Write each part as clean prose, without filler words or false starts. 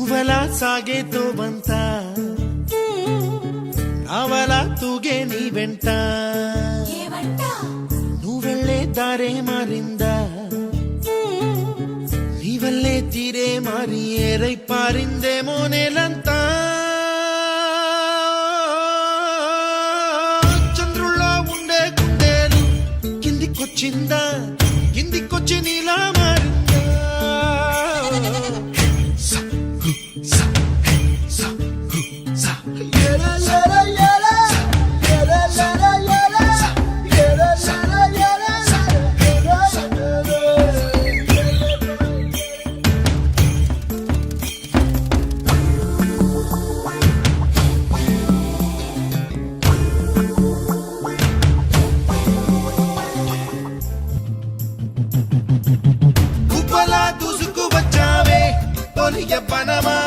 నువ్వలా సాగేతో బంత అవలా తూగే నీ వెంట నువ్వెళ్ళే దారే మారిందా నీవల్లే తీరే మారి ఏరై పారిందేమో నేలంతా చంద్రుల్లో ఉండే గుండెలు కిందికొచ్చిందా కిందికొచ్చి నీలా మారిందా దూసుకు వచ్చావే తొలియ పనమా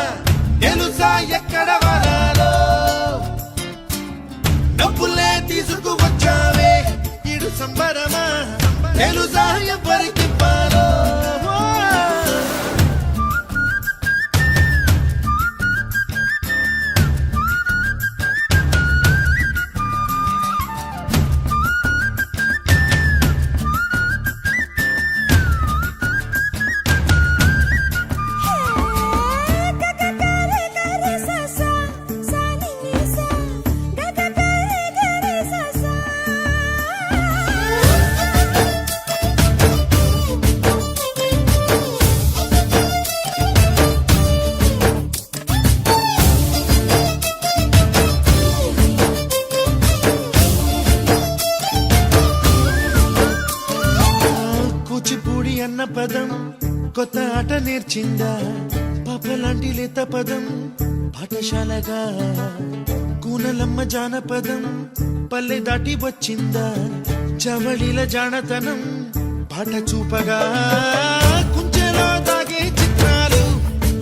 తెలుసా ఎక్కడ వరాలో డబ్బులే తీసుకు వచ్చావే ఇడు సంబరమా తెలుసా ఎవరికి పాలో కూచిపూడి అన్న పదం కొత్త ఆట నేర్చిందా పాపలాంటి లేత పదం పాఠశాలగా కూనలమ్మ జానపదం పల్లె దాటి వచ్చిందా చవళిల జానతనం పాట చూపగా కుంచెలో దాగే చిత్రాలు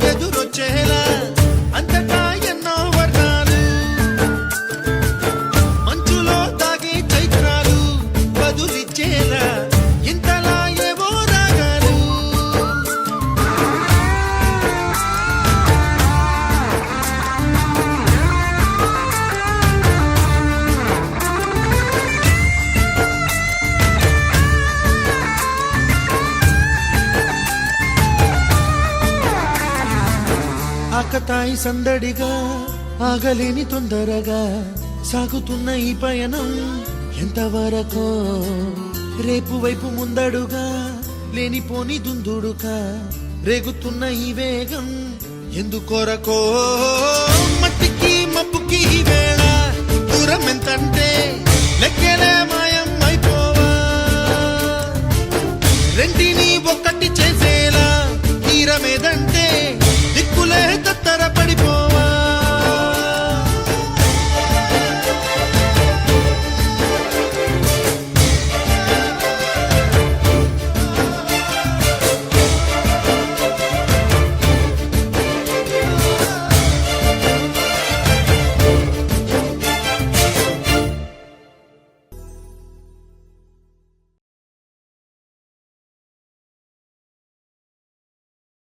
ఎదురొచ్చేలా అంతటా ఎన్నో వర్ణాలు మంచులో దాగే చైత్రాలు బదులిచ్చేలా ఇంతలా ఏవో రాగాలు ఆకతాయి సందడిగా ఆగలేని తొందరగా సాగుతున్న ఈ పయనం ఎంతవరకో రేపు వైపు ముందడుగా లేనిపోని దుందుడుగా రేగుతున్న ఈ వేగం ఎందుకొరకో మట్టికి మబ్బుకి ఈ వేళ దూరం ఎంతంటే లెక్కలే మాయం అయిపోవా రెంటిని ఒక్కటి చేసేలా తీరమేదంటే